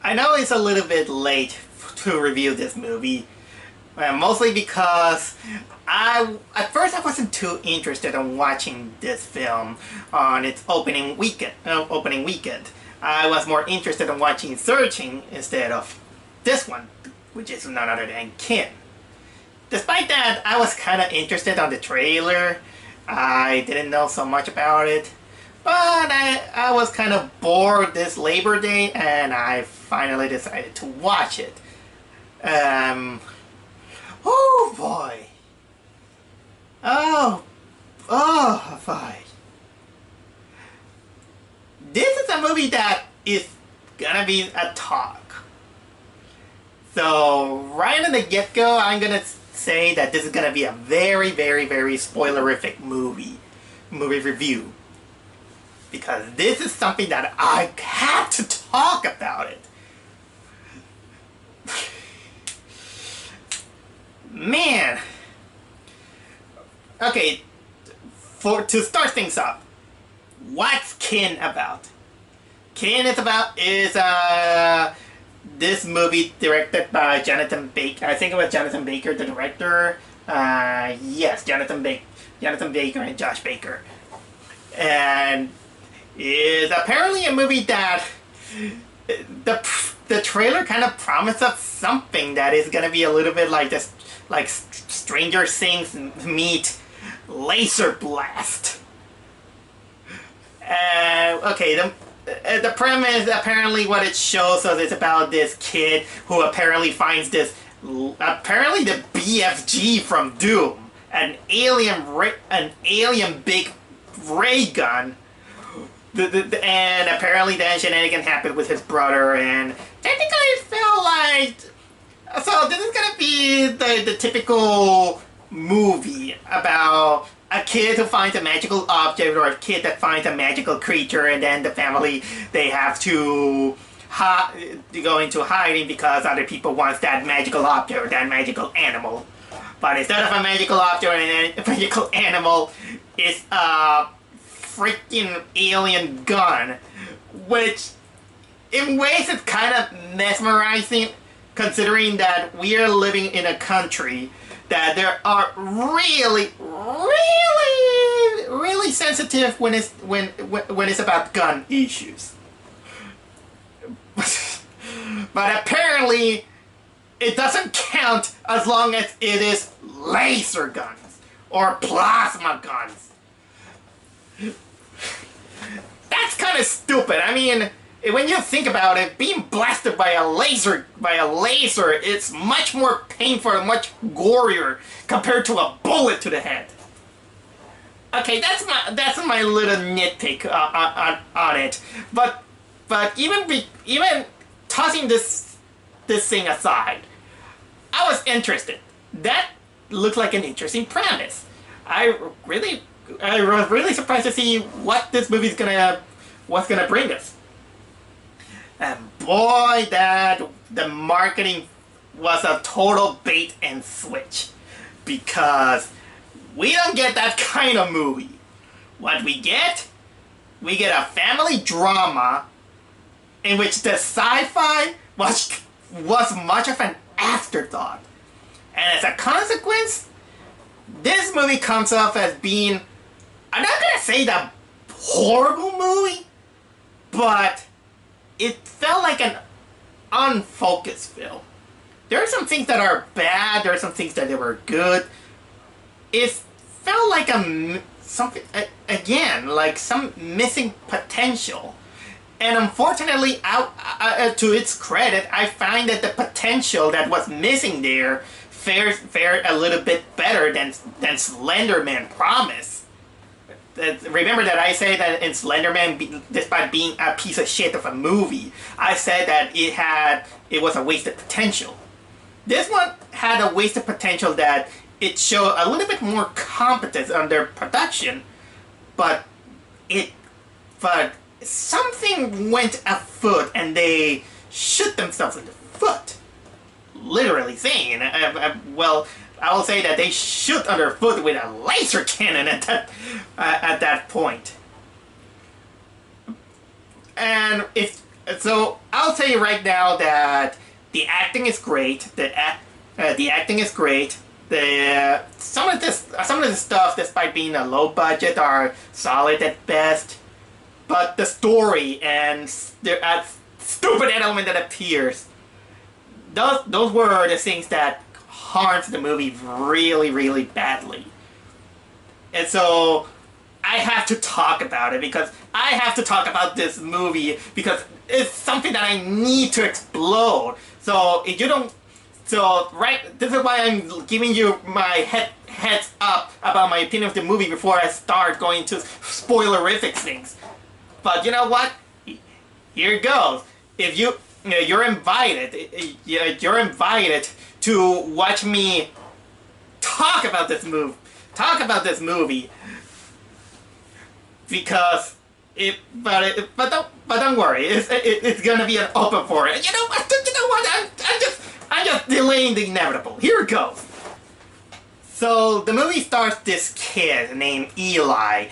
I know it's a little bit late to review this movie, mostly because at first I wasn't too interested in watching this film on its opening weekend. I was more interested in watching Searching instead of this one, which is none other than Kin. Despite that, I was kind of interested on the trailer. I didn't know so much about it. But I was kind of bored this Labor Day, and I finally decided to watch it. Oh boy. Oh boy. This is a movie that is gonna be a talk. So right in the get-go, I'm gonna say that this is gonna be a very, very, very spoilerific movie review. Because this is something that I have to talk about it. Man. Okay, to start things up, what's Kin about? Kin is this movie directed by Jonathan Baker. I think it was Jonathan Baker, the director. Yes, Jonathan Baker and Josh Baker. And is apparently a movie that the trailer kind of promises something that is gonna be a little bit like this, like Stranger Things meet Laser Blast. Okay, the premise, apparently what it shows us is about this kid who apparently finds this, apparently the BFG from Doom, an alien big ray gun. And apparently then shenanigans happened with his brother, and technically it felt like... So this is gonna be the typical movie about a kid who finds a magical object, or a kid that finds a magical creature, and then the family, they have to go into hiding because other people want that magical object or that magical animal. But instead of a magical object and a magical animal, it's a freaking alien gun, which in ways is kind of mesmerizing, considering that we are living in a country that there are really sensitive when it's about gun issues. But apparently it doesn't count as long as it is laser guns or plasma guns. That's kind of stupid. I mean, when you think about it, being blasted by a laser, it's much more painful and much gorier compared to a bullet to the head. Okay, that's my little nitpick on it. But even tossing this thing aside, I was interested. That looked like an interesting premise. I was really surprised to see what this movie's what's gonna bring us. And boy, the marketing was a total bait and switch, because we don't get that kind of movie. What we get a family drama in which the sci-fi was much of an afterthought. And as a consequence, this movie comes off as being, I'm not gonna say the horrible movie, but it felt like an unfocused film. There are some things that are bad, there are some things that were good. It felt like like some missing potential. And unfortunately, to its credit, I find that the potential that was missing there fared a little bit better than Slender Man promised. Remember that I say that in Slender Man, despite being a piece of shit of a movie, I said that it was a wasted potential. This one had a wasted potential that it showed a little bit more competence under production, but something went afoot and they shot themselves in the foot. Literally saying, well, I will say that they shoot underfoot with a laser cannon at that point. And if So I'll tell you right now that the acting is great. The acting is great. Some of this stuff, despite being a low budget, are solid at best. But the story and the stupid element that appears, those were the things that harmed the movie really, really badly. And so I have to talk about it because I have to talk about this movie because it's something that I need to explode. So if you don't, this is why I'm giving you my heads up about my opinion of the movie before I start going to spoilerific things. But you know what? Here it goes. If you're invited to watch me talk about this movie. Because but don't worry, it's gonna be an open for it. You know what? I'm just delaying the inevitable. Here it goes. So the movie stars this kid named Eli.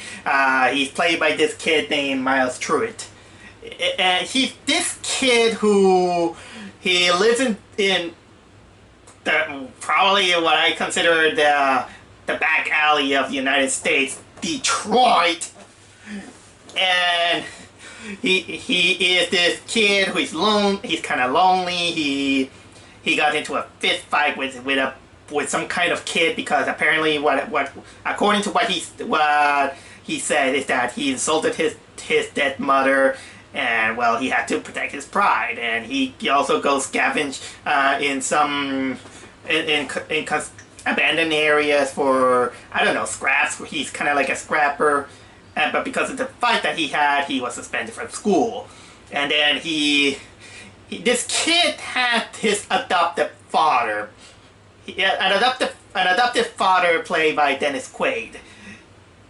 He's played by this kid named Miles Truitt, and he's this kid who lives in probably what I consider the back alley of the United States, Detroit. And he is this kid who is he's kind of lonely. He got into a fist fight with some kind of kid because apparently according to what he said is that he insulted his dead mother, and well, he had to protect his pride. And he also goes scavenge in some abandoned areas for, I don't know, scraps. He's kind of like a scrapper. But because of the fight that he had, he was suspended from school. And then this kid had his adoptive father. An adoptive father played by Dennis Quaid.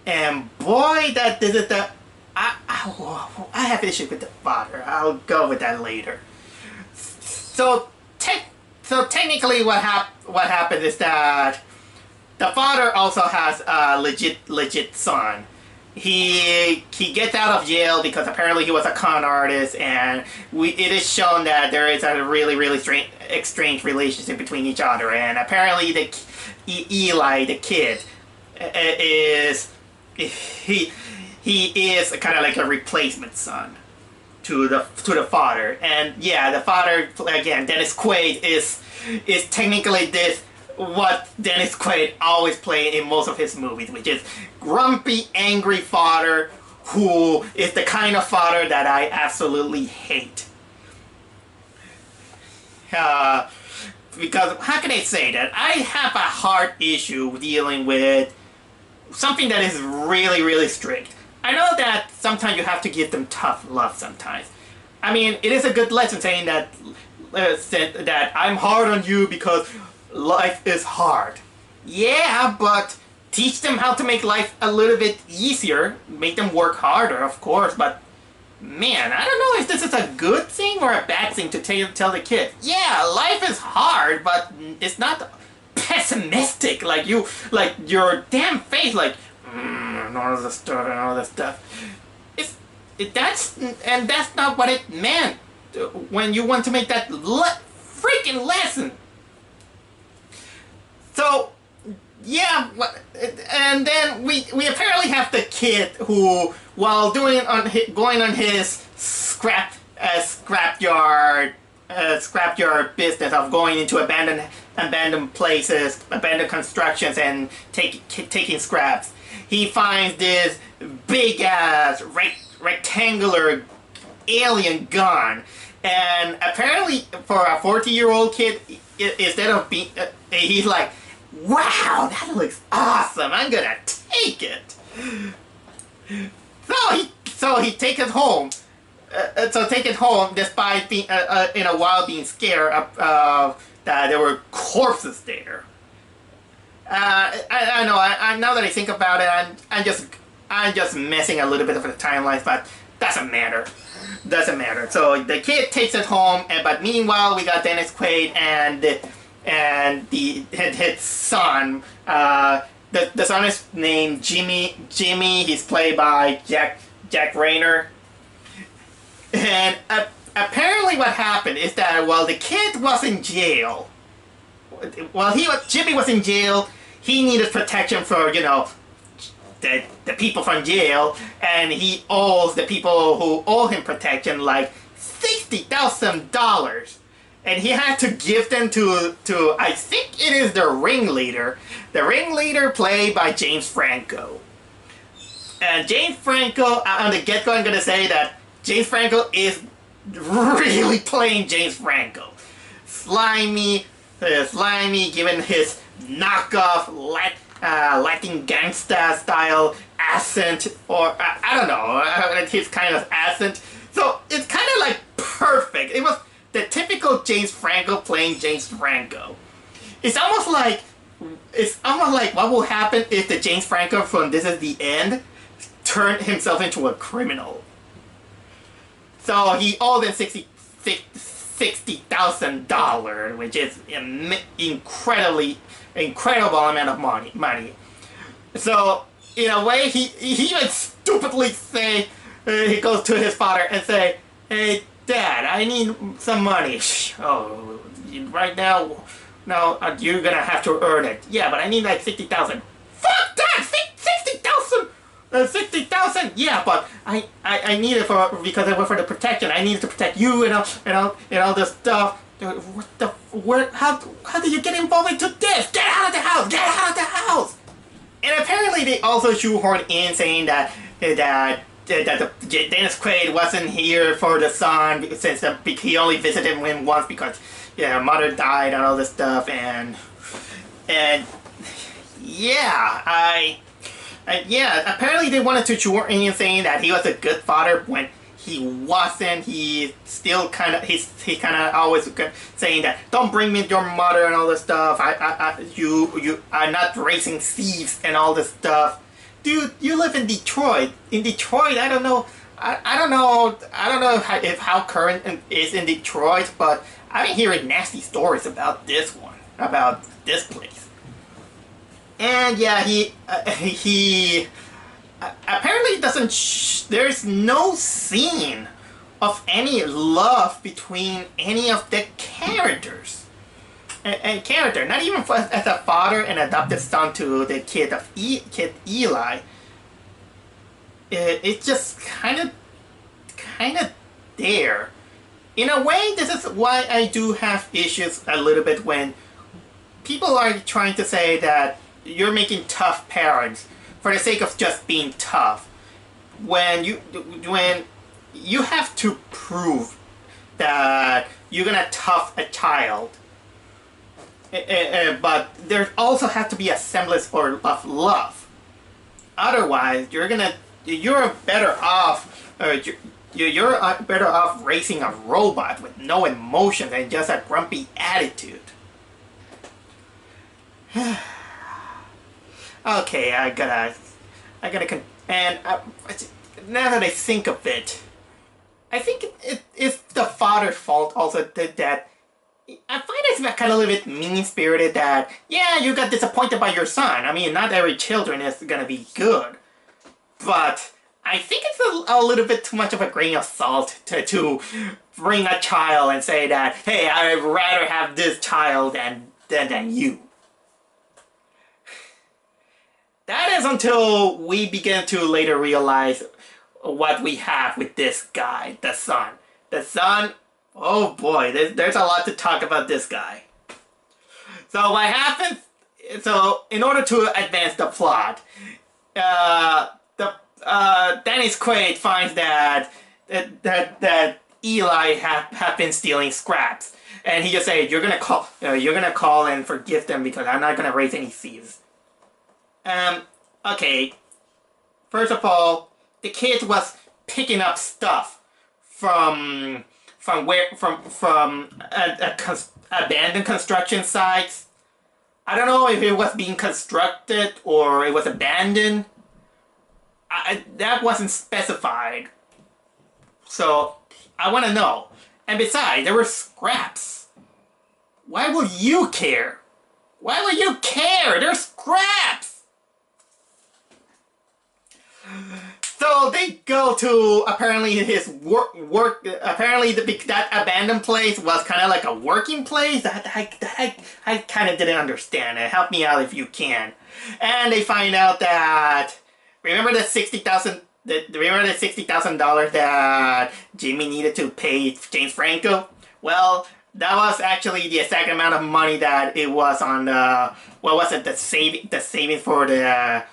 And boy, I have issues with the father. I'll go with that later. So technically, what happened is that the father also has a legit son. He gets out of jail because apparently he was a con artist, and it is shown that there is a really strange relationship between each other. And apparently Eli, the kid, is kind of like a replacement son to the father. And yeah, the father, again, Dennis Quaid, is technically what Dennis Quaid always played in most of his movies, which is grumpy, angry father who is the kind of father that I absolutely hate. Because, how can I say that? I have a hard issue dealing with something that is really strict. I know that sometimes you have to give them tough love sometimes. I mean, it is a good lesson saying that I'm hard on you because life is hard. Yeah, but teach them how to make life a little bit easier. Make them work harder, of course, but man, I don't know if this is a good thing or a bad thing to tell the kid. Yeah, life is hard, but it's not pessimistic like your damn face, like and all this stuff. That's not what it meant when you want to make that freaking lesson. So yeah, and then we apparently have the kid who, while going on his scrapyard business of going into abandoned places, abandoned constructions, and taking scraps, he finds this big ass rectangular alien gun, and apparently for a 40-year-old kid, instead of being, he's like, wow, that looks awesome, I'm gonna take it. So he takes it home. Despite being in a while being scared that there were corpses there. I know. Now that I think about it, I'm just messing a little bit of the timelines, but doesn't matter. So the kid takes it home, but meanwhile we got Dennis Quaid and his son. The son is named Jimmy. He's played by Jack Rayner. And apparently what happened is that while the kid was in jail, while Jimmy was in jail, he needed protection for, you know, the people from jail, and he owes the people who owe him protection like $60,000. And he had to give them to I think it is the ringleader. The ringleader played by James Franco. And James Franco, on the get-go, I'm going to say that James Franco is really playing James Franco. Slimy, given his knockoff Latin gangsta style accent, or I don't know, his kind of accent. So it's kind of like perfect. It was the typical James Franco playing James Franco. It's almost like what will happen if the James Franco from This Is the End turned himself into a criminal. So he owed them $60,000, which is an incredible amount of money. So in a way, he would stupidly say, he goes to his father and say, "Hey, Dad, I need some money." "Oh, right now, no, you're gonna have to earn it." "Yeah, but I need like 60,000. "Fuck that! 60,000! 60,000? Yeah, but I need it because it was for the protection. I needed to protect you and all this stuff." How did you get involved into this? Get out of the house! Get out of the house! And apparently they also shoehorned in saying that Dennis Quaid wasn't here for the son since he only visited him once because mother died and all this stuff, and apparently they wanted to shoehorn in saying that he was a good father when he wasn't. He still kind of he's kind of always saying that don't bring me your mother and all this stuff. You are not raising thieves and all this stuff. Dude, you live in Detroit. In Detroit, I don't know. I don't know if how current it is in Detroit, but I've been hearing nasty stories about this place. And yeah, he apparently doesn't. There's no scene of any love between any of the characters. Character, not even as a father and adopted son to the kid Eli. It's just kind of there. In a way, this is why I do have issues a little bit when people are trying to say that you're making tough parents for the sake of just being tough. When you have to prove that you're gonna tough a child. But there also has to be a semblance of love. Otherwise, you're better off. You're better off raising a robot with no emotions and just a grumpy attitude. Okay, I gotta. Now that I think of it, I think it's the father's fault also that. I find it's kind of a little bit mean-spirited that, yeah, you got disappointed by your son. I mean, not every children is gonna be good. But I think it's a little bit too much of a grain of salt to bring a child and say that, hey, I'd rather have this child than you. That is until we begin to later realize what we have with this guy, the son. The son... Oh boy, there's a lot to talk about this guy. So what happens? So in order to advance the plot, Dennis Quaid finds that Eli have been stealing scraps, and he just says, "You're gonna call and forgive them because I'm not gonna raise any thieves." Okay. First of all, the kid was picking up stuff from abandoned construction sites. I don't know if it was being constructed or it was abandoned. That wasn't specified. So I want to know. And besides, there were scraps. Why will you care? Why will you care? They're scraps. So they go to apparently his work. Apparently that abandoned place was kind of like a working place. I kind of didn't understand it. Help me out if you can. And they find out that remember the $60,000 that Jimmy needed to pay James Franco. Well, that was actually the exact amount of money that it was on the what was it, the saving for the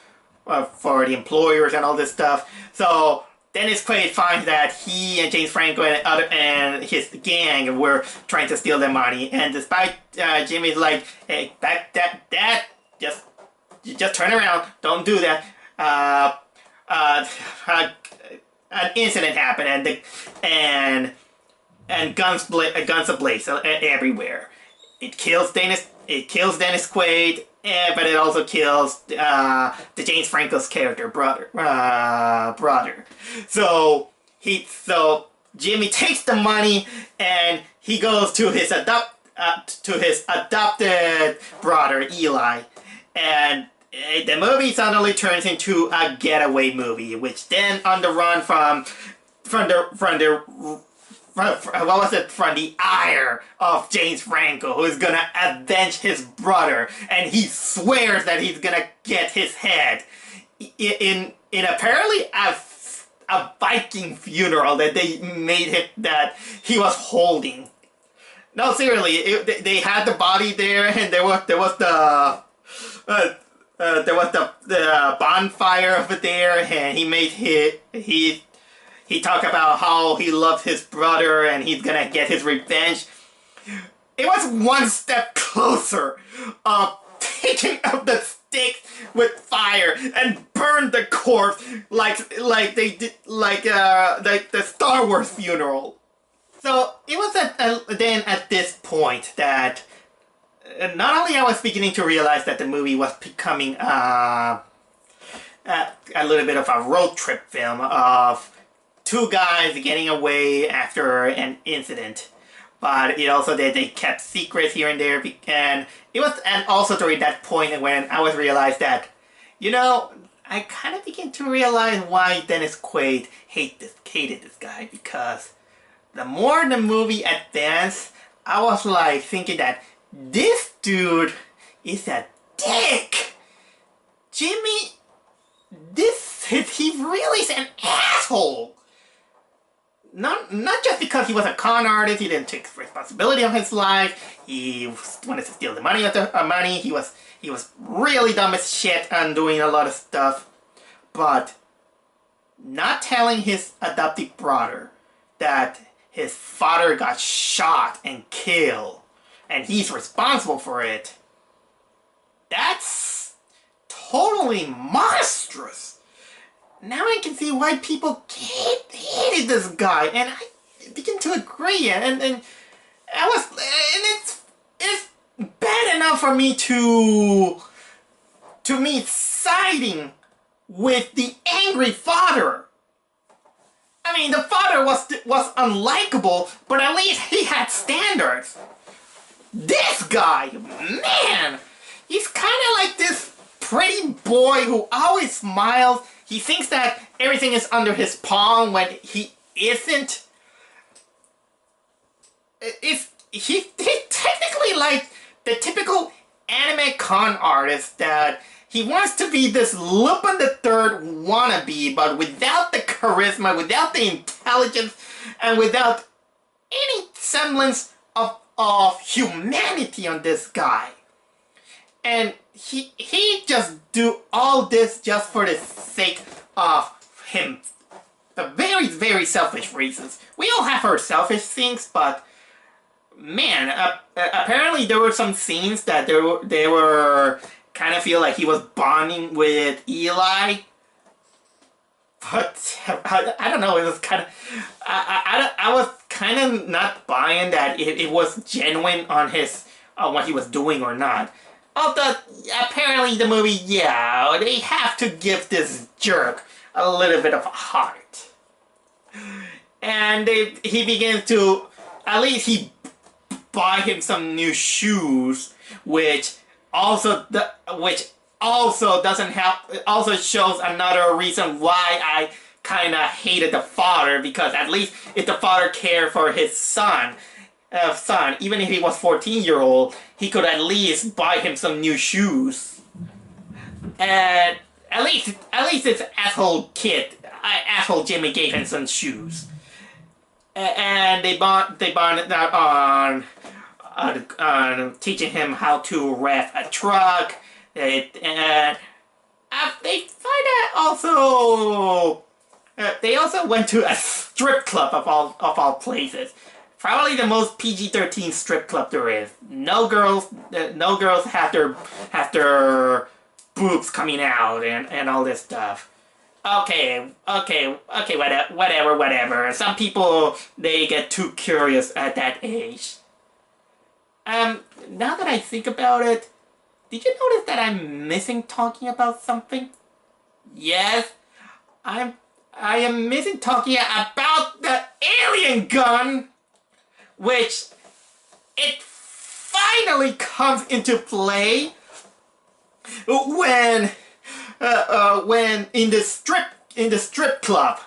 employers and all this stuff. So Dennis Quaid finds that he and James Franco and his gang were trying to steal their money, and despite Jimmy's like, hey, that just turn around, don't do that. An incident happened, and guns ablaze everywhere. It kills Dennis Quaid, but it also kills the James Franco's character brother. So Jimmy takes the money and he goes to his adopted brother Eli, and the movie suddenly turns into a getaway movie, which then on the run from the ire of James Franco, who is gonna avenge his brother, and he swears that he's gonna get his head in apparently a Viking funeral that they made him, that he was holding. No, seriously, they had the body there, and there was the bonfire over there, and he talked about how he loved his brother and he's gonna get his revenge. It was one step closer of taking up the stick with fire and burn the corpse like they did, like the Star Wars funeral. So it was then at this point that not only I was beginning to realize that the movie was becoming a little bit of a road trip film of two guys getting away after an incident, but it also that they kept secrets here and there, and also during that point when I was realized that, you know, I kind of began to realize why Dennis Quaid hated this guy, because the more the movie advanced, I was like thinking that this dude is a dick. Jimmy, he really is an asshole. Not just because he was a con artist, he didn't take responsibility of his life, he wanted to steal the money he was really dumb as shit and doing a lot of stuff, but not telling his adoptive brother that his father got shot and killed, and he's responsible for it, that's totally monstrous. Now I can see why people hated this guy, and I begin to agree. And it's bad enough for me to me siding with the angry father. I mean, the father was unlikable, but at least he had standards. This guy, man, he's kind of like this pretty boy who always smiles. He thinks that everything is under his palm when he isn't. He's technically like the typical anime con artist that he wants to be this Lupin the Third wannabe, but without the charisma, without the intelligence, and without any semblance of humanity on this guy. And he just do all this just for the sake of him. The very, very selfish reasons. We all have our selfish things, but man, apparently there were some scenes that they were kind of feel like he was bonding with Eli. But I don't know, it was kind of I was kind of not buying that it was genuine on his what he was doing or not. Although, apparently the movie, yeah, they have to give this jerk a little bit of a heart. And he begins to, at least he buy him some new shoes, which also doesn't help, also shows another reason why I kind of hated the father, because at least if the father cared for his son, even if he was 14-year-old, he could at least buy him some new shoes. And at least this asshole Jimmy gave him some shoes. And they bonded on teaching him how to rev a truck. And they find out also. They also went to a strip club of all places. Probably the most PG-13 strip club there is. No girls have their boobs coming out and all this stuff. Okay, whatever. Some people, they get too curious at that age. Now that I think about it, did you notice that I'm missing talking about something? Yes, I am missing talking about the alien gun, which it finally comes into play when in the strip club,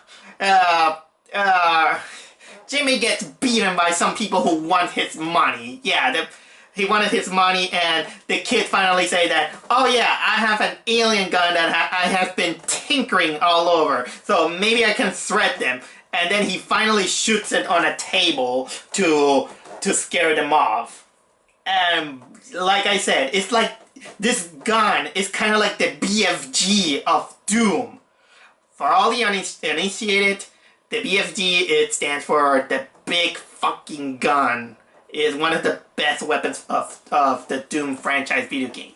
Jimmy gets beaten by some people who want his money. Yeah, he wanted his money, and the kid finally say that, oh yeah, I have an alien gun that I have been tinkering all over, so maybe I can threat them. And then he finally shoots it on a table to scare them off. And like I said, it's like this gun is kind of like the BFG of Doom. For all the uninitiated, the BFG, it stands for the big fucking gun. It is one of the best weapons of the Doom franchise video game.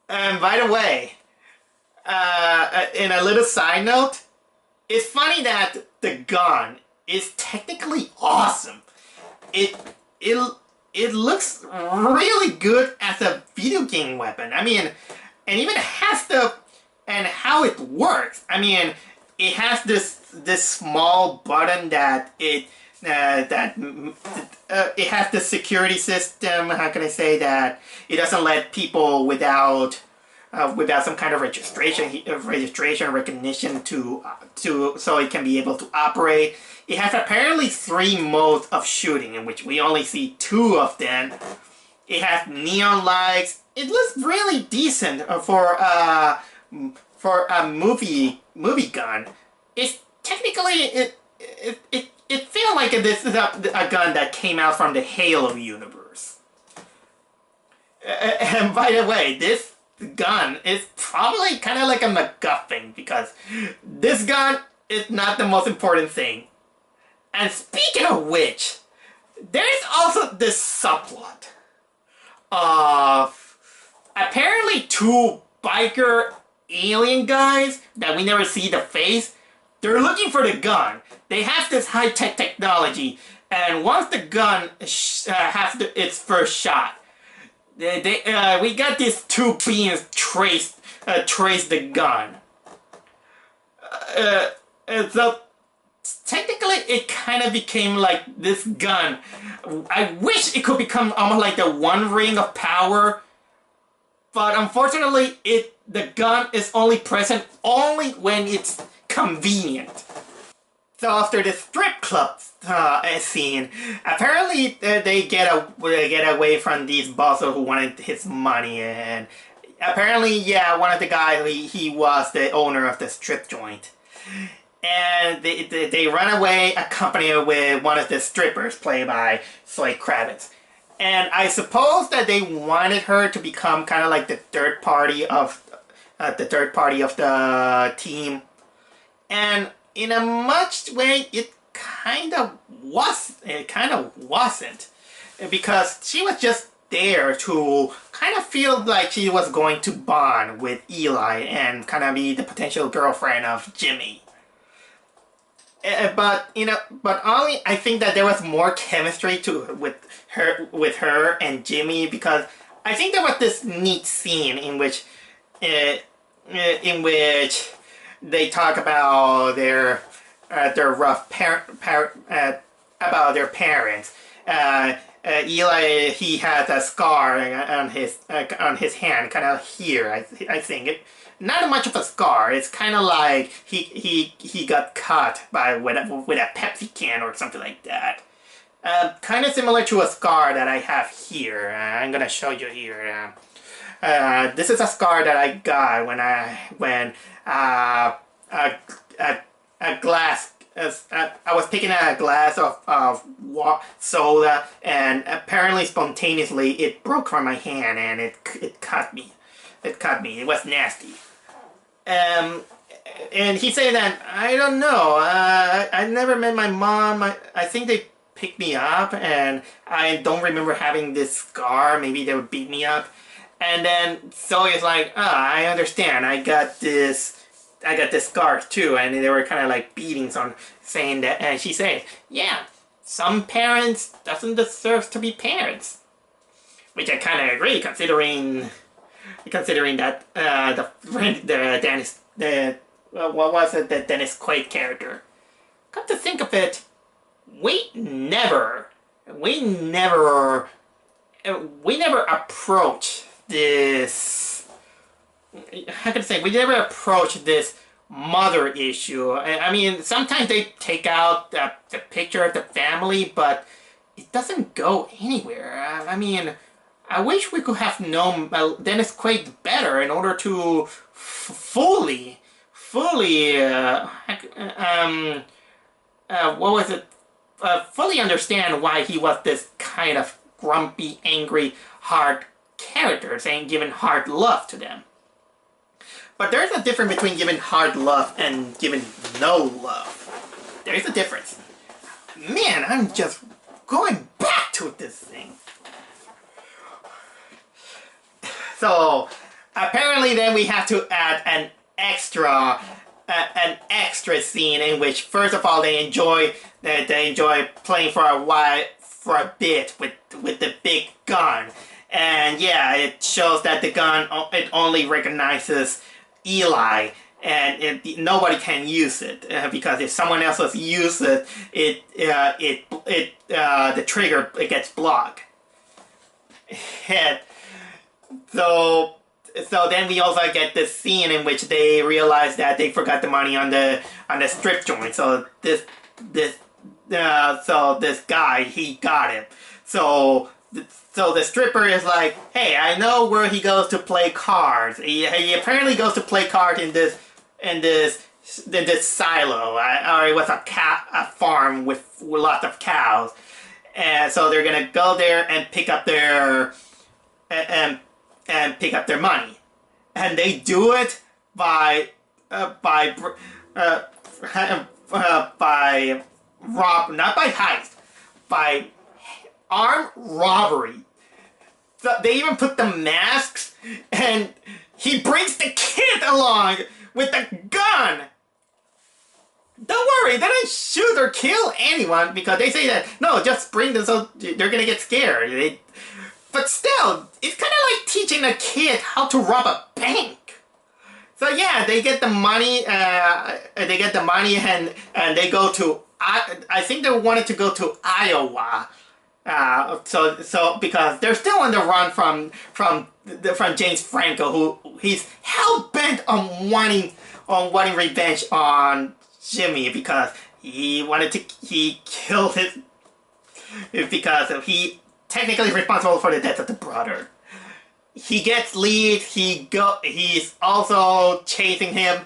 And by the way, in a little side note, it's funny that the gun is technically awesome. It looks really good as a video game weapon. I mean, and even has how it works. I mean, it has this small button that it has the security system. How can I say that? It doesn't let people without some kind of registration recognition so it can be able to operate. It has apparently 3 modes of shooting, in which we only see 2 of them. It has neon lights. It looks really decent for a movie gun. It's technically it feels like this is a gun that came out from the Halo universe. And by the way, this gun is probably kind of like a MacGuffin, because this gun is not the most important thing. And speaking of which, there's also this subplot of apparently 2 biker alien guys that we never see the face. They're looking for the gun. They have this high-tech technology, and once the gun has its first shot, we got these 2 beings trace the gun. And so technically, it kind of became like this gun. I wish it could become almost like the One Ring of Power, but unfortunately, the gun is only present when it's convenient. So after the strip club scene, apparently they get away from these bosses who wanted his money, and apparently, yeah, one of the guys, he was the owner of the strip joint. And they run away accompanied with one of the strippers, played by Zoe Kravitz. And I suppose that they wanted her to become kind of like the third party of the team. And in a much way, it kind of wasn't, because she was just there to kind of feel like she was going to bond with Eli and kind of be the potential girlfriend of Jimmy. But only I think that there was more chemistry with her and Jimmy, because I think there was this neat scene in which they talk about their rough about their parents. Eli, he has a scar on his hand, kind of here. I think it. Not much of a scar. It's kind of like he got cut by with a Pepsi can or something like that. Kind of similar to a scar that I have here. I'm gonna show you here. This is a scar that I got when a glass. I was picking a glass of soda, and apparently spontaneously it broke from my hand, and it cut me. It cut me. It was nasty. And he said that, I don't know. I never met my mom. I think they picked me up, and I don't remember having this scar. Maybe they would beat me up. And then Zoe's like, I understand. I got this scar too, and they were kind of like beatings on saying that, and she said, yeah, some parents doesn't deserve to be parents, which I kind of agree, considering that the Dennis, what was it, the Dennis Quaid character. Come to think of it, we never approach this. How can I say? We never approach this mother issue. I mean, sometimes they take out the picture of the family, but it doesn't go anywhere. I mean, I wish we could have known Dennis Quaid better in order to fully understand why he was this kind of grumpy, angry, hard character, saying giving hard love to them. But there's a difference between giving hard love and giving no love. There's a difference. Man, I'm just going back to this thing. So, apparently then we have to add an extra scene in which, first of all, they enjoy playing for a bit with the big gun. And yeah, it shows that the gun, it only recognizes Eli, and nobody can use it because if someone else was use it, the trigger gets blocked. And so then we also get this scene in which they realize that they forgot the money on the strip joint. So this guy, he got it. So the stripper is like, hey, I know where he goes to play cards. He apparently goes to play cards in this silo, or it was a farm with lots of cows, and so they're gonna go there and pick up their money, and they do it by not by heist, by armed robbery. So they even put the masks, and he brings the kid along with the gun. Don't worry, they don't shoot or kill anyone because they say that, no, just bring them so they're gonna get scared. But still, it's kind of like teaching a kid how to rob a bank. So yeah, they get the money, and they go to, I think they wanted to go to Iowa. So because they're still on the run from James Franco, who he's hell bent on wanting revenge on Jimmy because he killed his, because he technically is responsible for the death of the brother. He gets lead. He's also chasing him,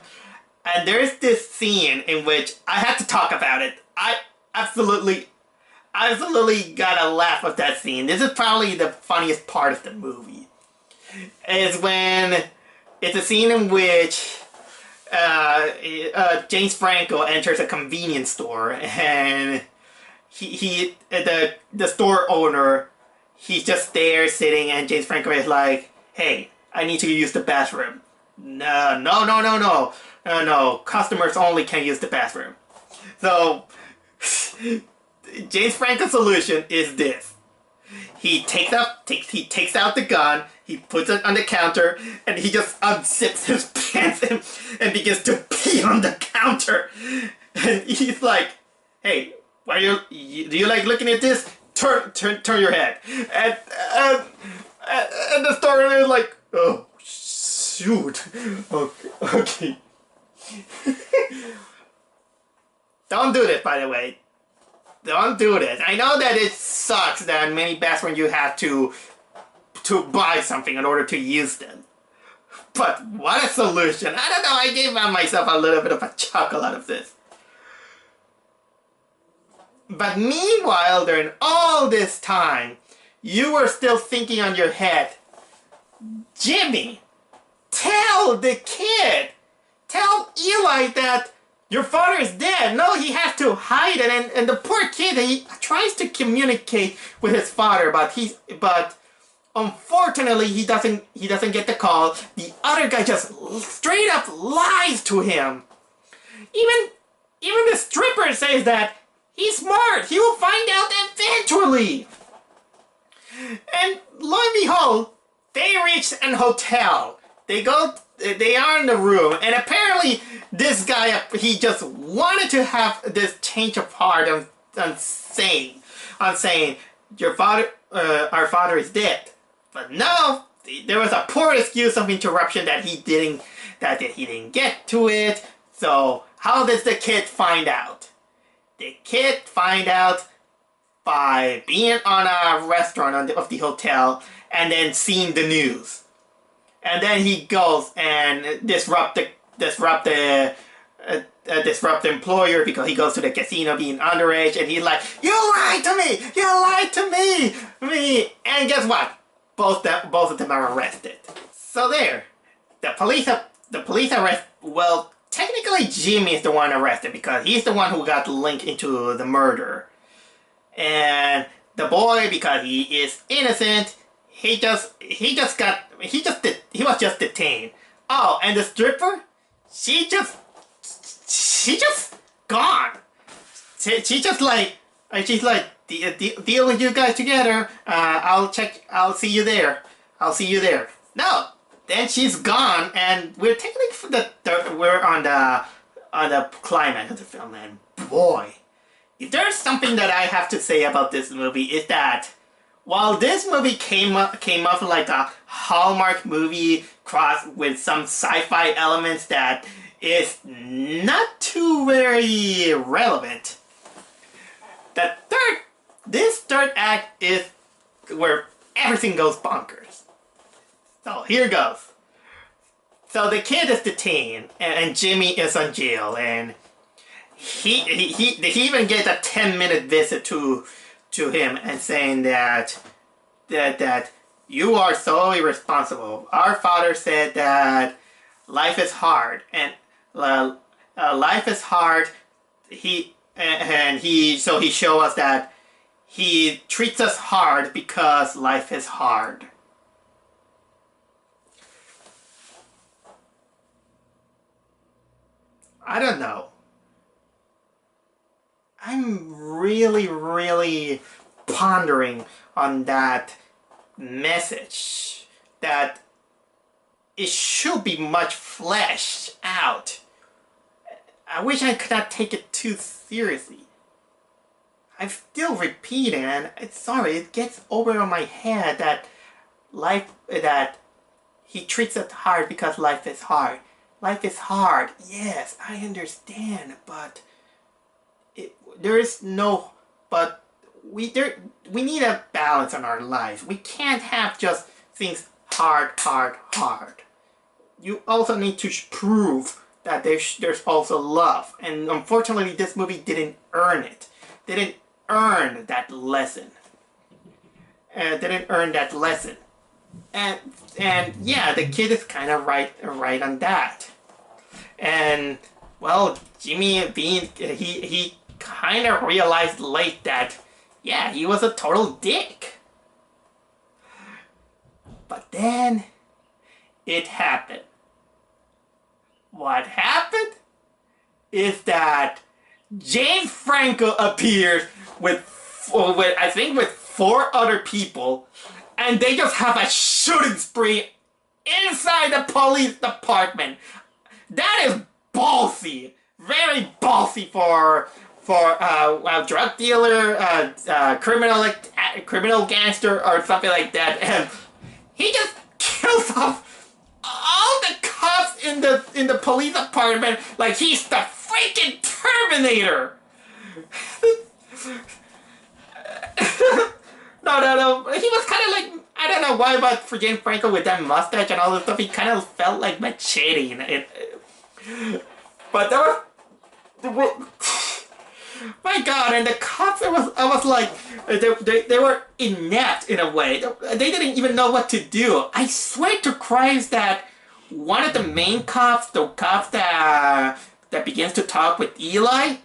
and there's this scene in which I have to talk about it. I absolutely gotta laugh at that scene. This is probably the funniest part of the movie. Is when it's a scene in which James Franco enters a convenience store, and the store owner, he's just there sitting, and James Franco is like, "Hey, I need to use the bathroom." No. Customers only can use the bathroom. So James Franco's solution is this. He takes out the gun, he puts it on the counter, and he just unzips his pants and begins to pee on the counter. And he's like, "Hey, do you like looking at this? turn your head. And the store owner is like, oh, shoot. Okay. Don't do this, by the way. Don't do this. I know that it sucks that in many bathrooms you have to buy something in order to use them. But what a solution. I don't know, I gave myself a little bit of a chuckle out of this. But meanwhile, during all this time, you were still thinking on your head, Jimmy, tell the kid, tell Eli that your father is dead. No, he has to hide it. And the poor kid, he tries to communicate with his father, but unfortunately he doesn't get the call. The other guy just straight up lies to him. Even the stripper says that he's smart. He will find out eventually. And lo and behold, they reach an hotel. They are in the room, and apparently this guy, he just wanted to have this change of heart on saying, our father is dead. But no, there was a poor excuse of interruption that he didn't get to it. So how does the kid find out? The kid find out by being on a restaurant of the hotel and then seeing the news. And then he goes and disrupt the employer because he goes to the casino being underage, and he's like, "You lied to me! You lied to me!" And guess what? Both of them are arrested. So there, the police arrest. Well, technically Jimmy is the one arrested because he's the one who got linked into the murder, and the boy, because he is innocent, he was just detained. Oh, and the stripper, she just gone. She's like, deal with you guys together. I'll see you there. No, then she's gone, and we're technically we're on the climax of the film, and boy, if there's something that I have to say about this movie, is that while this movie came off like a Hallmark movie crossed with some sci-fi elements that is not too very relevant, this third act is where everything goes bonkers. So here goes. So the kid is detained, and Jimmy is in jail, and he even gets a 10-minute visit to him and saying that you are so irresponsible. Our father said that life is hard, and life is hard. So he showed us that he treats us hard because life is hard. I don't know. I'm really pondering on that message, that it should be much fleshed out. I wish I could not take it too seriously. I'm still repeating, and sorry, it gets over on my head that he treats it hard because life is hard. Life is hard, yes, I understand, but we need a balance in our lives. We can't have just things hard. You also need to prove that there's also love, and unfortunately this movie didn't earn it. Didn't earn that lesson. And yeah, the kid is kind of right on that. And well, Jimmy he kind of realized late that yeah, he was a total dick. But then it happened. What happened is that James Franco appears with I think with 4 other people, and they just have a shooting spree inside the police department. That is ballsy, very ballsy for a drug dealer, criminal criminal gangster or something like that, and he just kills off all the cops in the police department like he's the freaking Terminator. No. He was kind of like, I don't know why, but for James Franco with that mustache and all this stuff, he kind of felt like Machete. But there was, my God, and the cops, I was like, they were inept in a way. They didn't even know what to do. I swear to Christ that one of the main cops, the cop that begins to talk with Eli,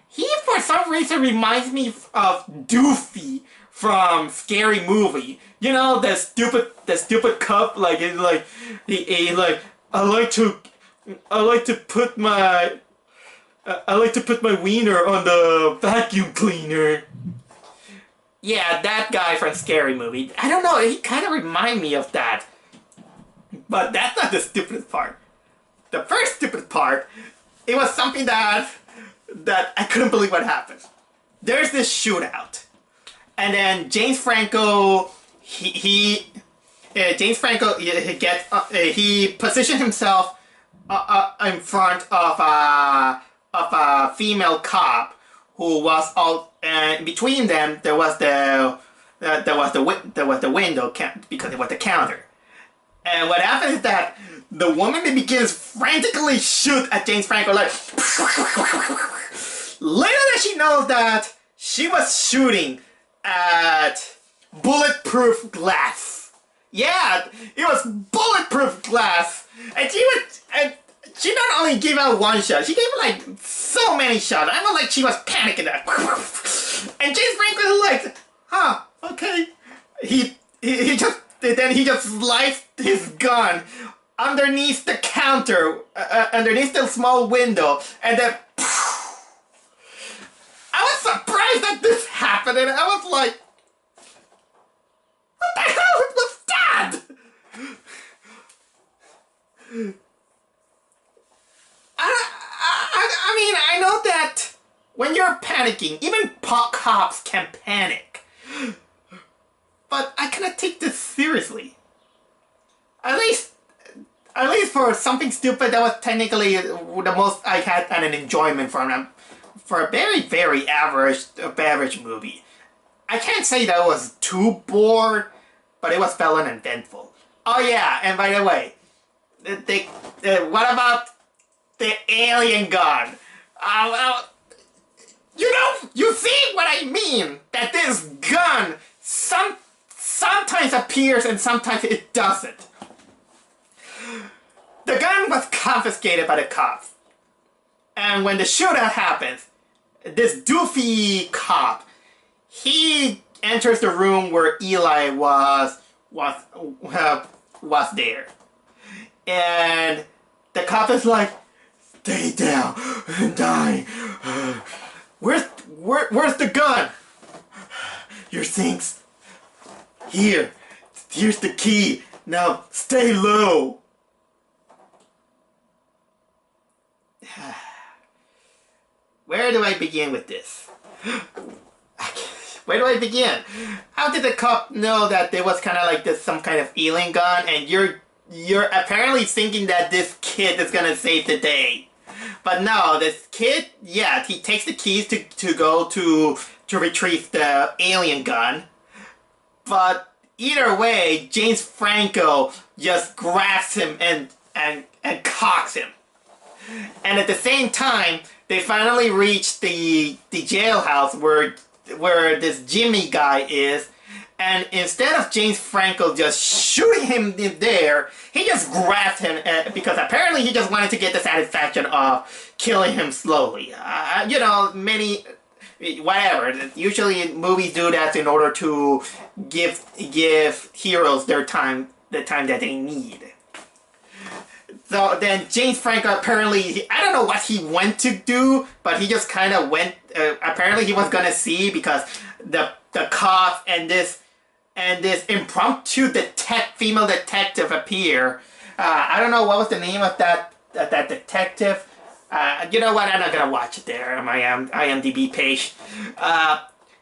he for some reason reminds me of Doofy from Scary Movie. You know, the stupid cop, like he's like I like to put my wiener on the vacuum cleaner. Yeah, that guy from Scary Movie. I don't know, he kind of reminds me of that. But that's not the stupidest part. The first stupid part, it was something that I couldn't believe what happened. There's this shootout. And then James Franco, he positioned himself in front of a female cop who was all, and between them there was the window because it was the counter. And what happens is that the woman begins frantically shoot at James Franco, like little does she know that she was shooting at bulletproof glass. Yeah, it was bulletproof glass, and she not only gave out one shot, she gave like so many shots. I was like, she was panicking. And James Franco was like, huh, okay. He just sliced his gun underneath the counter, underneath the small window, and then I was surprised that this happened, and I was like, what the hell was that? I mean, I know that when you're panicking, even cops can panic. But I cannot take this seriously. At least for something stupid that was technically the most I had an enjoyment from them. For a very, very average movie. I can't say that I was too bored, but it was fun and eventful. Oh yeah, and by the way, what about the alien gun? You see what I mean? That this gun sometimes appears and sometimes it doesn't. The gun was confiscated by the cops. And when the shootout happens, this doofy cop, he enters the room where Eli was there. And the cop is like, stay down and die. Where's the gun? Your things. Here's the key. Now stay low. Where do I begin with this? Where do I begin? How did the cop know that there was kind of like this some kind of alien gun, and you're apparently thinking that this kid is gonna save the day? But no, this kid, yeah, he takes the keys to go to retrieve the alien gun. But either way, James Franco just grabs him and cocks him. And at the same time, they finally reach the jailhouse where this Jimmy guy is, and instead of James Franco just shooting him there, he just grabbed him because apparently he just wanted to get the satisfaction of killing him slowly. You know, whatever. Usually movies do that in order to give heroes the time that they need. So then James Franco apparently, I don't know what he went to do, but he just kind of went, apparently he was gonna see because the cops and this impromptu female detective appear. I don't know what was the name of that detective. You know what, I'm not gonna watch it there on my IMDb page.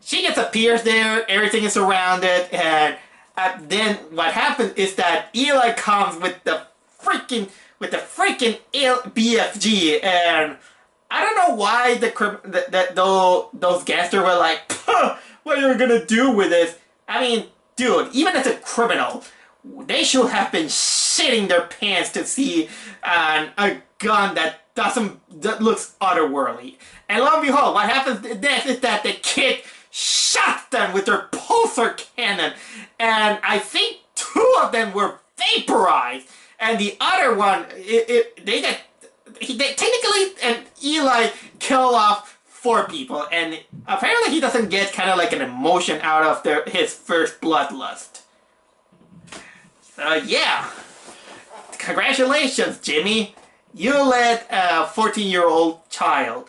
she just appears there, everything is surrounded, and then what happens is that Eli comes with the freaking BFG, and I don't know why those gangsters were like, "Puh, what are you gonna do with this?" I mean, dude, even as a criminal, they should have been shitting their pants to see a gun that looks otherworldly. And lo and behold, what happens next is that the kid shots them with their pulsar cannon, and I think 2 of them were vaporized, and the other one, technically, and Eli killed off 4 people, and apparently he doesn't get kind of like an emotion out of his first bloodlust. So yeah, congratulations, Jimmy. You led a 14-year-old child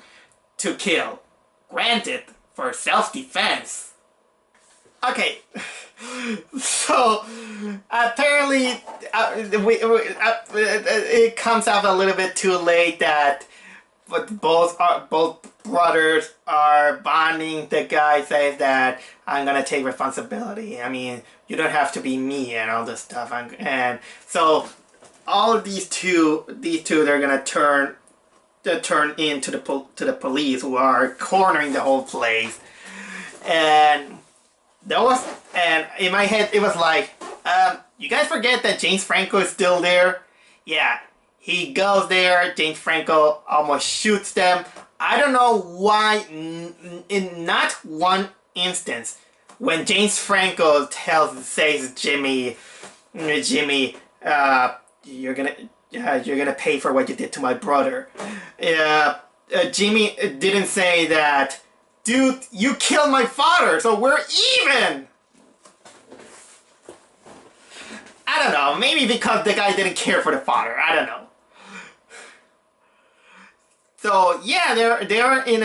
to kill. Granted, for self-defense. Okay, so apparently it comes out a little bit too late that both brothers are bonding. The guy says that I'm gonna take responsibility. I mean, you don't have to be me and all this stuff. And so all of these two, they're gonna turn into the police, who are cornering the whole place. And in my head it was like, you guys forget that James Franco is still there? Yeah, he goes there, James Franco almost shoots them. I don't know why, in not one instance, when James Franco says Jimmy, you're gonna pay for what you did to my brother. Jimmy didn't say that, dude, you killed my father, so we're even! I don't know, maybe because the guy didn't care for the father, I don't know. So yeah, they're in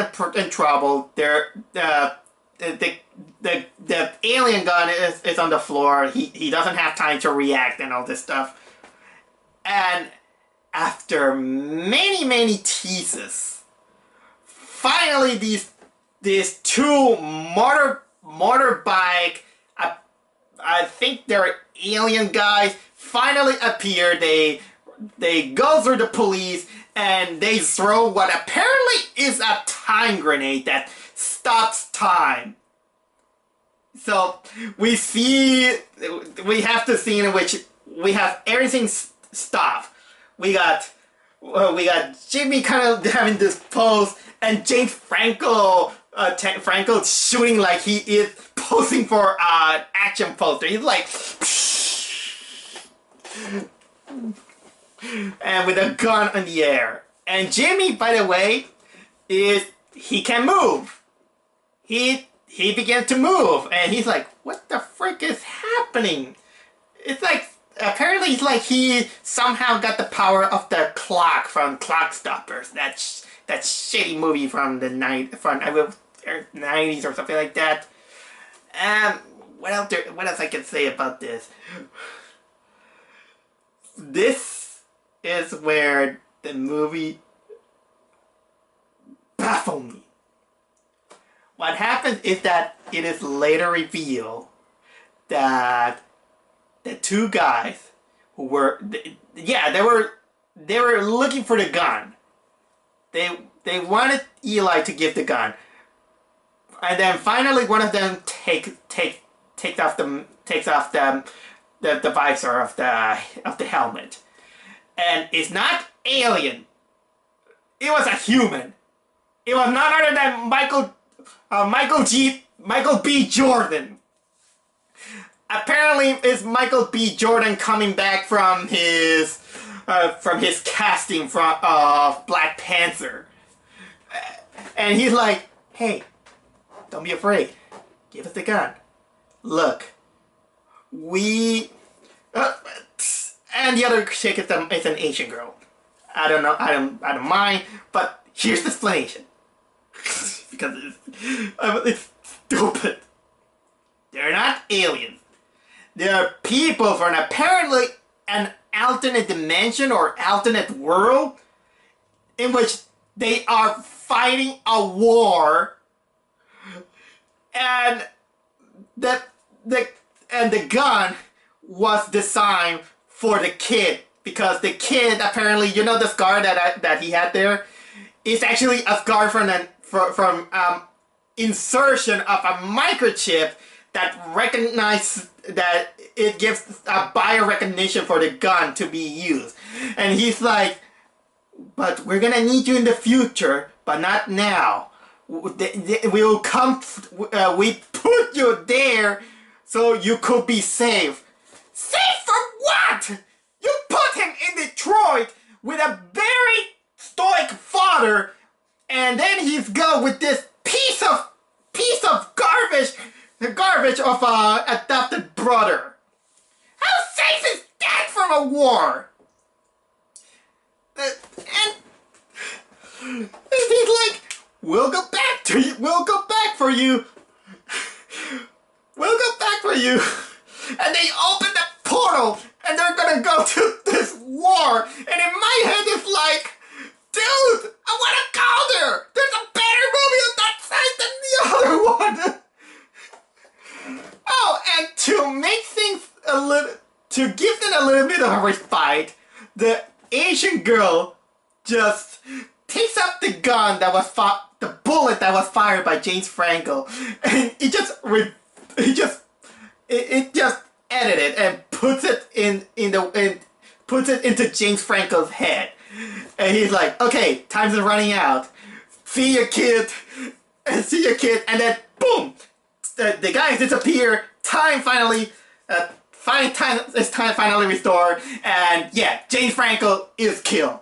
trouble. The alien gun is on the floor. He doesn't have time to react and all this stuff. And after many teases, finally these 2 motorbike, I think they're alien guys, finally appear. They go through the police and they throw what apparently is a time grenade that stops time. So we have the scene in which we have everything stop. We got Jimmy kind of having this pose, and James Franco shooting like he is posing for an action poster. He's like, and with a gun in the air. And Jimmy, by the way, he can move. He began to move, and he's like, what the frick is happening? It's like, apparently it's like he somehow got the power of the clock from Clock Stoppers, that shitty movie from the 90s or something like that. What else I can say about this? This is where the movie baffled me. What happens is that it is later revealed that the 2 guys who were, they were looking for the gun. They wanted Eli to give the gun, and then finally one of them takes off the visor of the helmet, and it's not alien. It was a human. It was none other than Michael B. Jordan. Apparently, it's Michael B. Jordan coming back from his casting of Black Panther, and he's like, "Hey, don't be afraid. Give us the gun. Look, we." And the other chick is an Asian girl. I don't know. I don't mind. But here's the explanation. Because it's stupid. They're not aliens. They're people from apparently an alternate dimension or alternate world in which they are fighting a war, and the gun was designed for the kid, because the kid apparently, you know, the scar that he had there is actually a scar from insertion of a microchip that recognizes that it gives a biorecognition for the gun to be used. And he's like, but we're gonna need you in the future, but not now. We'll come, we put you there so you could be safe. Safe from what? You put him in Detroit with a very stoic father, and then he's go with this piece of garbage of a adopted brother. How safe is that from a war? And he's like, we'll go back to you. We'll go back for you. We'll go back for you. And they open the portal, and they're gonna go to this war. And in my head, it's like, dude, I wanna go there. There's a better movie on that side than the other one. Oh, and to make things to give them a little bit of a respite, the Asian girl just takes up the gun that was the bullet that was fired by James Franco, and it just edited and puts it puts it into James Franco's head, and he's like, okay, time's running out. See ya, kid, and then boom, the guys disappear. Time finally restored, and yeah, James Franco is killed.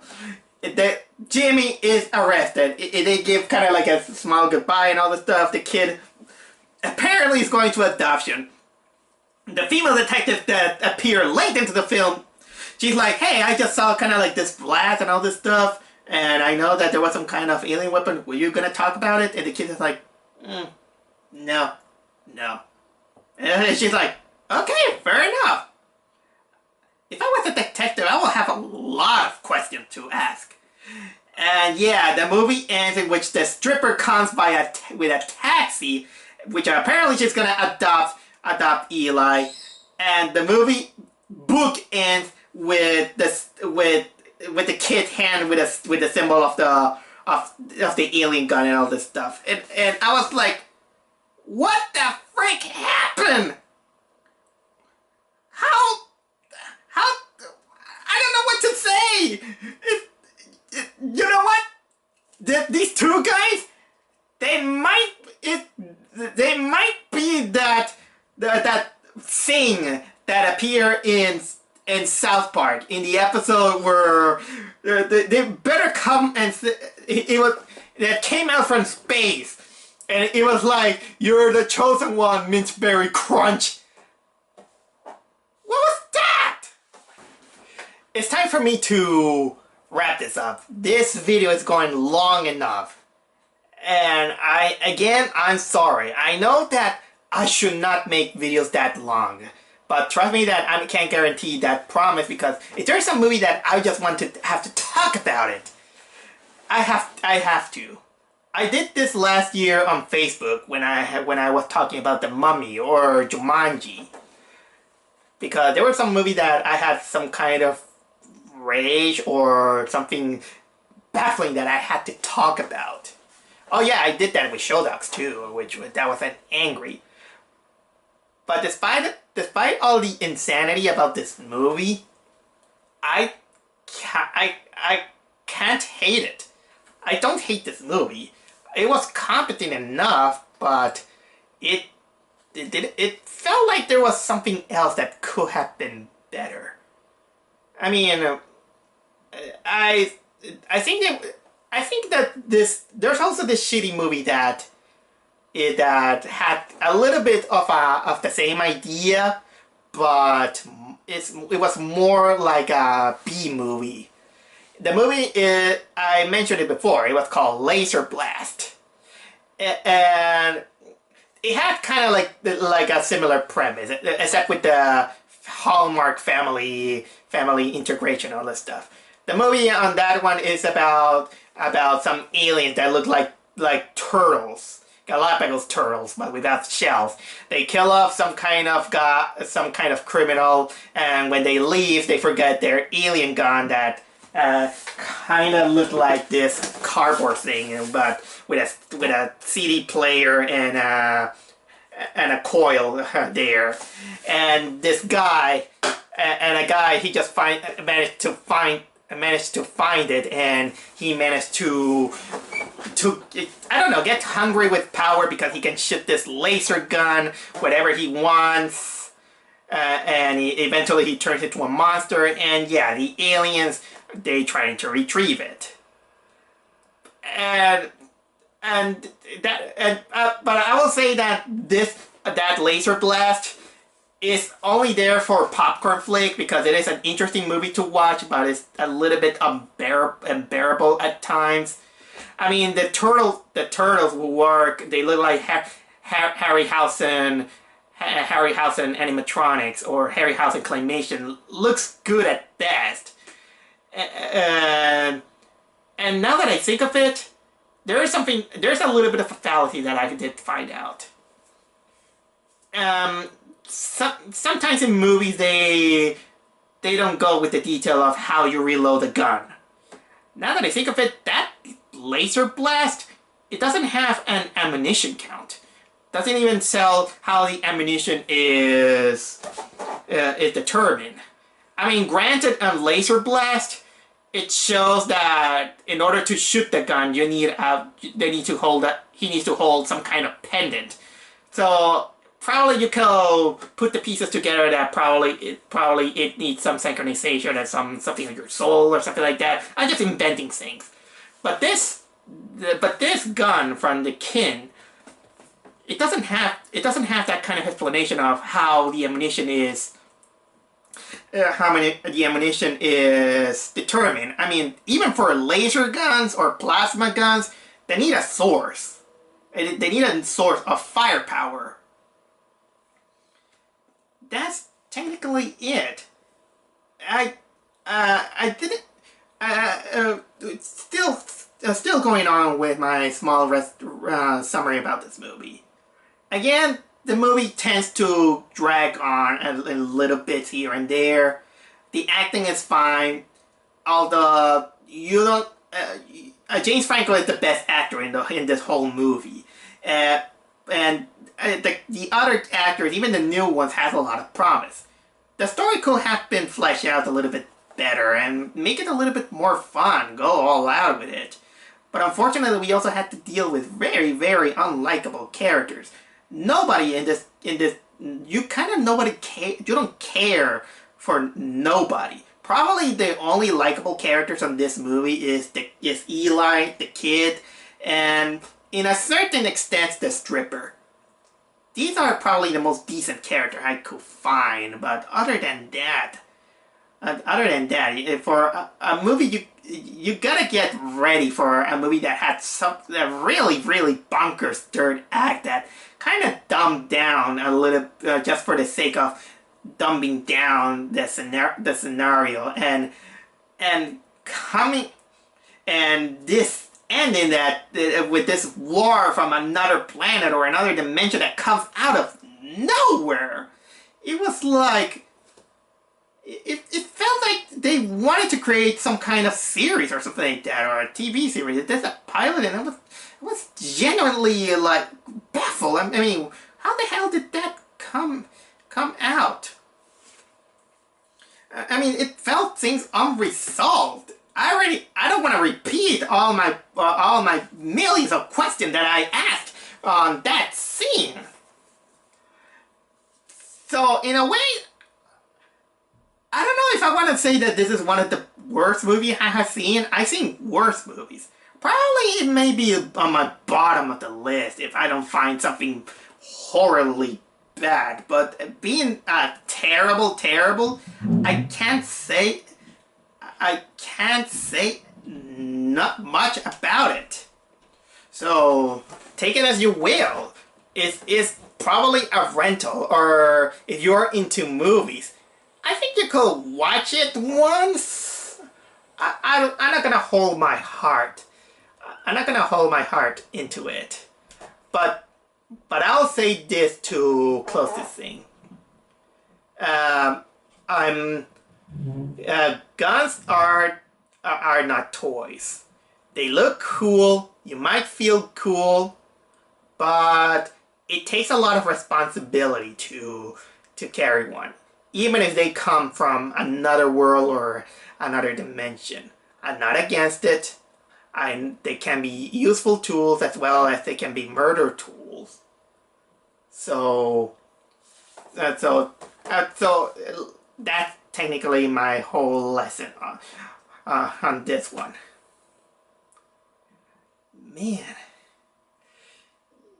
Jimmy is arrested. They give kind of like a small goodbye and all this stuff. The kid apparently is going to adoption. The female detective that appeared late into the film, she's like, hey, I just saw kind of like this blast and all this stuff, and I know that there was some kind of alien weapon. Were you gonna talk about it? And the kid is like, no. And she's like, okay, fair enough. If I was a detective, I would have a lot of questions to ask. And yeah, the movie ends in which the stripper comes by with a taxi, which apparently she's gonna adopt Eli, and the movie book ends with the kid's hand with the symbol of the alien gun and all this stuff. And I was like, what the frick happened? How I don't know what to say. You know what? These two guys, they might be that thing that appear in South Park in the episode where they better come and that came out from space, and it was like, you're the chosen one, Minceberry Crunch. What was that? It's time for me to wrap this up. This video is going long enough, and I'm sorry. I know that I should not make videos that long, but trust me that I can't guarantee that promise, because if there's a movie that I just want to have to talk about it, I have to. I did this last year on Facebook when I was talking about The Mummy or Jumanji, because there was some movie that I had some kind of rage or something baffling that I had to talk about. Oh yeah, I did that with Show Dogs too, that was an angry. But despite all the insanity about this movie, I can't hate it. I don't hate this movie. It was competent enough, but it felt like there was something else that could have been better. I mean, I think that there's also this shitty movie that had a little bit of the same idea, but it was more like a B movie. The movie I mentioned it before. It was called Laser Blast, and it had kind of like a similar premise, except with the Hallmark family integration, all this stuff. The movie on that one is about some aliens that look like turtles, Galapagos turtles, but without shells. They kill off some kind of criminal, and when they leave, they forget their alien gun that kind of looked like this cardboard thing, but with a CD player and a coil there. And this guy he just managed to find it, and he managed to I don't know, get hungry with power because he can shoot this laser gun whatever he wants, and eventually he turns into a monster, and yeah, the aliens, they trying to retrieve it, but I will say that that laser blast is only there for popcorn flick because it is an interesting movie to watch, but it's a little bit unbearable at times. I mean, the turtles will work. They look like Harryhausen animatronics or Harryhausen claymation. Looks good at best. And now that I think of it, there's a little bit of a fallacy that I did find out. Sometimes in movies they don't go with the detail of how you reload a gun. Now that I think of it, that laser blast, it doesn't have an ammunition count. Doesn't even tell how the ammunition is determined. I mean, granted, a laser blast, it shows that in order to shoot the gun, he needs to hold some kind of pendant. So probably you can put the pieces together that probably it needs some synchronization and something like your soul or something like that. I'm just inventing things. But this gun from the kin, it doesn't have that kind of explanation of how the ammunition is determined. I mean, even for laser guns or plasma guns, they need a source. They need a source of firepower. That's technically it. I didn't. Still going on with my small summary about this movie. Again, the movie tends to drag on a little bit here and there. The acting is fine, although you don't. James Franco is the best actor in this whole movie, and the other actors, even the new ones, have a lot of promise. The story could have been fleshed out a little bit better and make it a little bit more fun. Go all out with it. But unfortunately, we also had to deal with very, very unlikable characters. Nobody in this, you don't care for nobody. Probably the only likable characters on this movie is Eli, the kid, and in a certain extent, the stripper. These are probably the most decent character I could find, but other than that, for a movie, you gotta get ready for a movie that had a really, really bonkers third act that kind of dumbed down a little, just for the sake of dumbing down the scenario, and this ending that with this war from another planet or another dimension that comes out of nowhere. It was like it felt like they wanted to create some kind of series or something like that, or a TV series. There's a pilot, and it was genuinely like baffled. I mean, how the hell did that come out? I mean, it felt things unresolved. I don't want to repeat all my millions of questions that I asked on that scene. So in a way, I don't know if I want to say that this is one of the worst movies I have seen. I've seen worse movies. Probably it may be on my bottom of the list if I don't find something horribly bad. But being terrible, I can't say not much about it. So take it as you will. It's probably a rental, or if you're into movies, I think you could watch it once. I'm not gonna hold my heart. I'm not gonna hold my heart into it. but I'll say this to close this thing. Guns are not toys. They look cool. You might feel cool, but it takes a lot of responsibility to carry one, even if they come from another world or another dimension. I'm not against it. They can be useful tools as well as they can be murder tools. So that's technically my whole lesson on this one. Man.